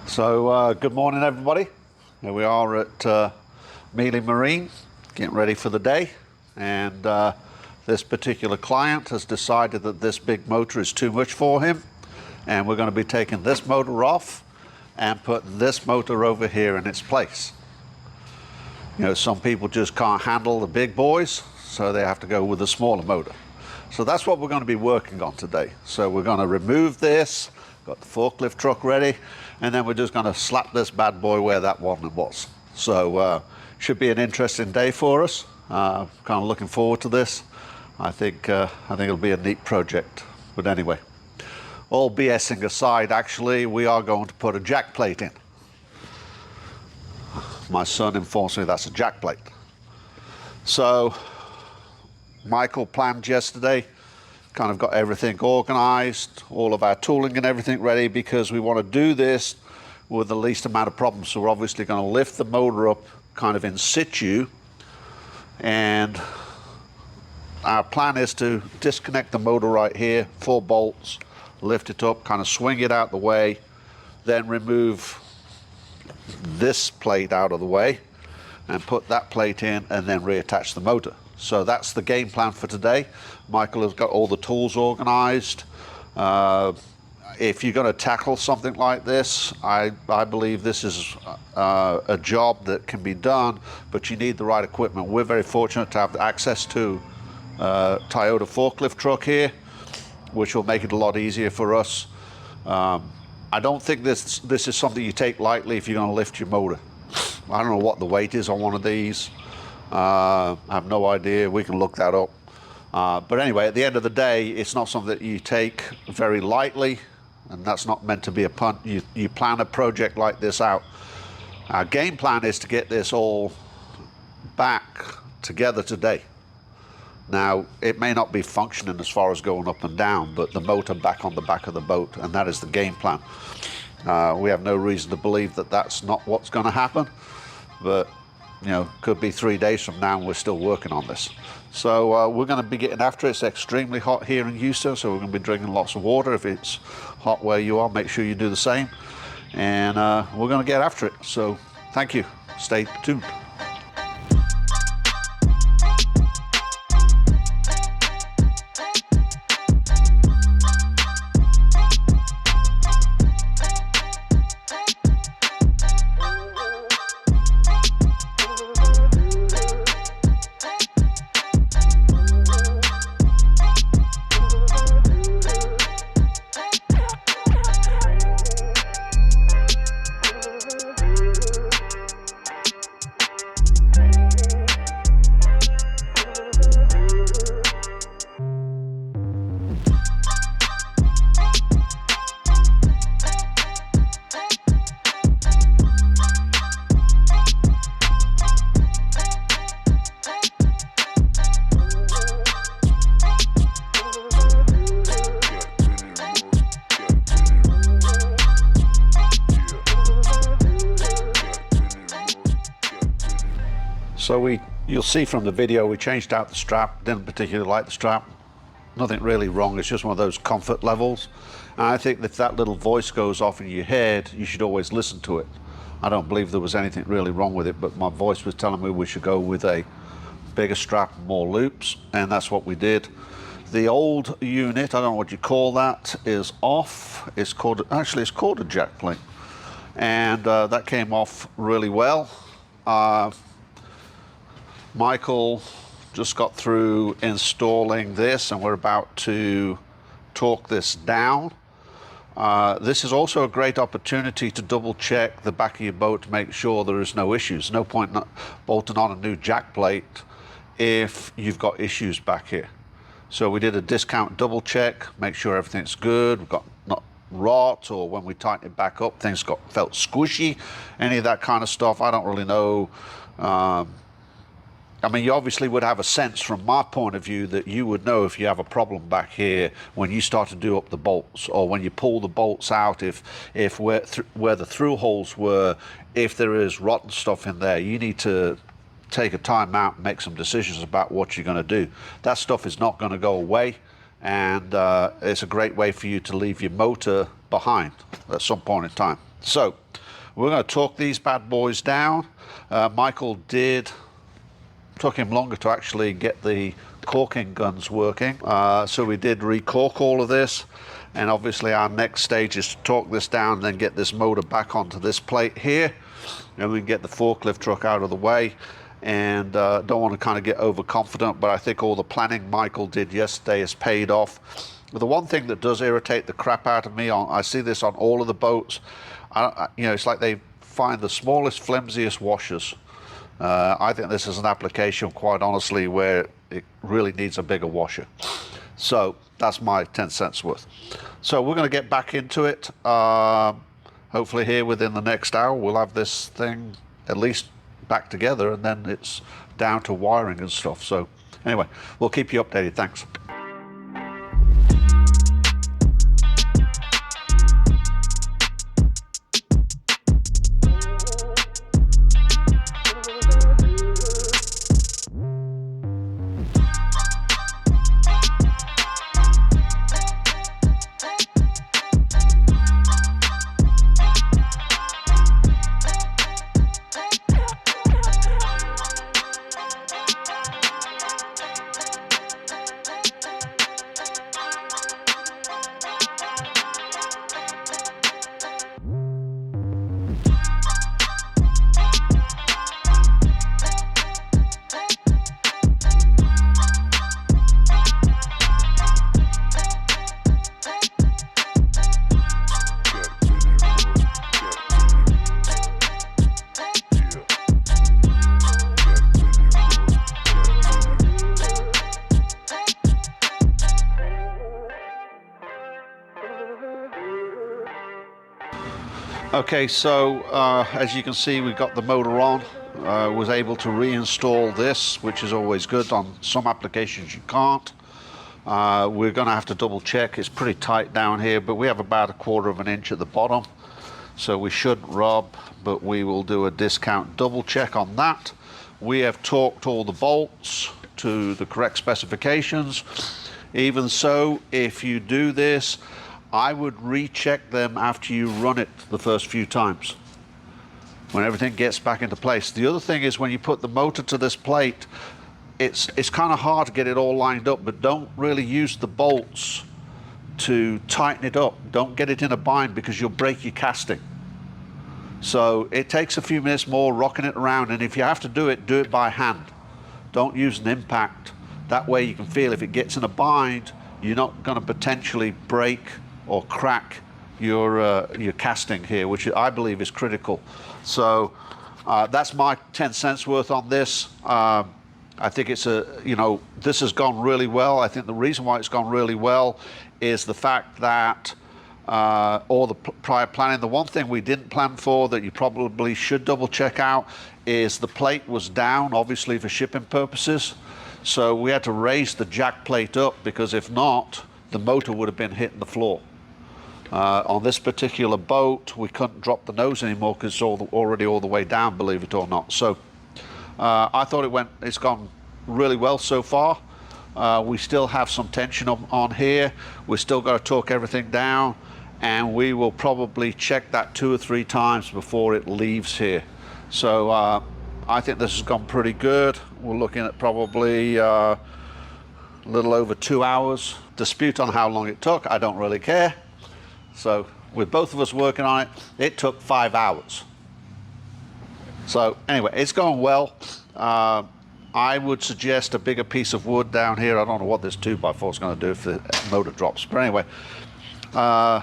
So good morning everybody. Here we are at Mealy Marine getting ready for the day, and this particular client has decided that this big motor is too much for him, and we're going to be taking this motor off and putting this motor over here in its place. You know, some people just can't handle the big boys, so they have to go with a smaller motor. So that's what we're going to be working on today. So we're going to remove this, got the forklift truck ready, and then we're just going to slap this bad boy where that one was. So should be an interesting day for us. Kind of looking forward to this. I think it'll be a neat project. But anyway, all BSing aside, actually we are going to put a jack plate in. My son informs me that's a jack plate. So Michael planned yesterday, kind of got everything organized, all of our tooling and everything ready, because we want to do this with the least amount of problems. So we're obviously going to lift the motor up kind of in situ, and our plan is to disconnect the motor right here, 4 bolts, lift it up, kind of swing it out the way, then remove this plate out of the way and put that plate in, and then reattach the motor. So that's the game plan for today. Michael has got all the tools organized. If you're going to tackle something like this, I believe this is a job that can be done, but you need the right equipment. We're very fortunate to have access to a Toyota forklift truck here, which will make it a lot easier for us. I don't think this is something you take lightly if you're going to lift your motor. I don't know what the weight is on one of these. I have no idea. We can look that up. But anyway, at the end of the day, it's not something that you take very lightly, and that's not meant to be a punt. You plan a project like this out. Our game plan is to get this all back together today. Now, it may not be functioning as far as going up and down, but the motor back on the back of the boat, and that is the game plan. We have no reason to believe that that's not what's going to happen, but you know, could be 3 days from now and we're still working on this. So we're going to be getting after it. It's extremely hot here in Houston, so we're going to be drinking lots of water. If it's hot where you are, make sure you do the same. And we're going to get after it. So thank you. Stay tuned. So you'll see from the video, we changed out the strap. Didn't particularly like the strap. Nothing really wrong, it's just one of those comfort levels. And I think if that little voice goes off in your head, you should always listen to it. I don't believe there was anything really wrong with it, but my voice was telling me we should go with a bigger strap and more loops, and that's what we did. The old unit, I don't know what you call that, is off. It's called a jack plate, and that came off really well. Michael just got through installing this, and we're about to torque this down. This is also a great opportunity to double check the back of your boat to make sure there is no issues. No point not bolting on a new jack plate if you've got issues back here. So we did a discount double check, make sure everything's good. We've got not rot, or when we tighten it back up, things felt squishy, any of that kind of stuff. I don't really know I mean, you obviously would have a sense from my point of view that you would know if you have a problem back here when you start to do up the bolts, or when you pull the bolts out, if where the through holes were, if there is rotten stuff in there. You need to take a time out and make some decisions about what you're going to do. That stuff is not going to go away, and it's a great way for you to leave your motor behind at some point in time. So we're going to torque these bad boys down. Michael took him longer to actually get the corking guns working, so we did recork all of this, and obviously our next stage is to torque this down and then get this motor back onto this plate here, and we can get the forklift truck out of the way. And don't want to kind of get overconfident, but I think all the planning Michael did yesterday has paid off. The one thing that does irritate the crap out of me, I see this on all of the boats, you know, it's like they find the smallest, flimsiest washers. I think this is an application, quite honestly, where it really needs a bigger washer. So that's my 10 cents worth. So we're going to get back into it. Hopefully here within the next hour we'll have this thing at least back together, and then it's down to wiring and stuff. So anyway, we'll keep you updated. Thanks. Okay, so as you can see, we got the motor on. Was able to reinstall this, which is always good. On some applications you can't. We're going to have to double check. It's pretty tight down here, but we have about 1/4 of an inch at the bottom, so we shouldn't rub, but we will do a discount double check on that. We have torqued all the bolts to the correct specifications. Even so, if you do this, I would recheck them after you run it the first few times, when everything gets back into place. The other thing is, when you put the motor to this plate, it's kind of hard to get it all lined up, but don't really use the bolts to tighten it up. Don't get it in a bind, because you'll break your casting. So it takes a few minutes more rocking it around, and if you have to do it by hand. Don't use an impact. That way you can feel if it gets in a bind, you're not going to potentially break or crack your casting here, which I believe is critical. So that's my 10 cents worth on this. I think it's this has gone really well. I think the reason why it's gone really well is the fact that all the prior planning. The one thing we didn't plan for that you probably should double check out is the plate was down, obviously for shipping purposes. So we had to raise the jack plate up, because if not, the motor would have been hitting the floor. On this particular boat, we couldn't drop the nose anymore because it's already all the way down, believe it or not. So I thought it's gone really well so far. We still have some tension on here. We've still got to torque everything down, and we will probably check that 2 or 3 times before it leaves here. So I think this has gone pretty good. We're looking at probably a little over 2 hours. Dispute on how long it took, I don't really care. So with both of us working on it, it took 5 hours. So anyway, it's going well. I would suggest a bigger piece of wood down here. I don't know what this 2x4 is going to do if the motor drops. But anyway, I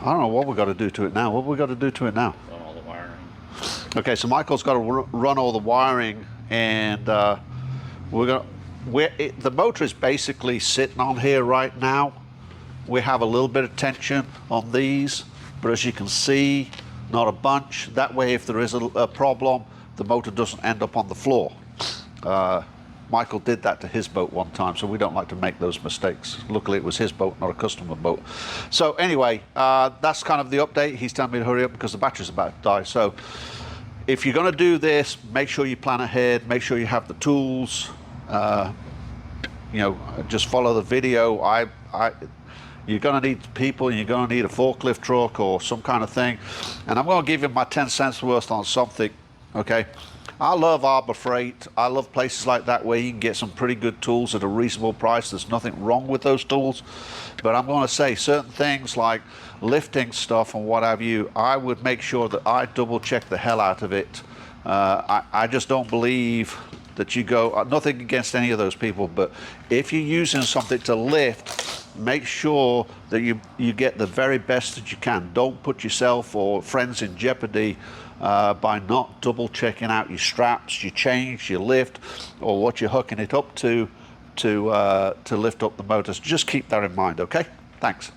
don't know what we've got to do to it now. What have we got to do to it now? Run all the wiring. Okay, so Michael's got to run all the wiring, and the motor is basically sitting on here right now. We have a little bit of tension on these, but as you can see, not a bunch. That way, if there is a problem, the motor doesn't end up on the floor. Michael did that to his boat one time, so we don't like to make those mistakes. Luckily it was his boat, not a customer boat. So anyway, that's kind of the update. He's telling me to hurry up because the battery's about to die. So if you're going to do this, make sure you plan ahead, make sure you have the tools, you know, just follow the video. You're going to need people, you're going to need a forklift truck or some kind of thing. And I'm going to give you my 10 cents worth on something, okay? I love Arbor Freight. I love places like that where you can get some pretty good tools at a reasonable price. There's nothing wrong with those tools. But I'm going to say certain things like lifting stuff and what have you, I would make sure that I double check the hell out of it. I just don't believe that you go, nothing against any of those people, but if you're using something to lift, make sure that you get the very best that you can. Don't put yourself or friends in jeopardy by not double checking out your straps, your chains, your lift, or what you're hooking it up to lift up the motors. Just keep that in mind, okay? Thanks.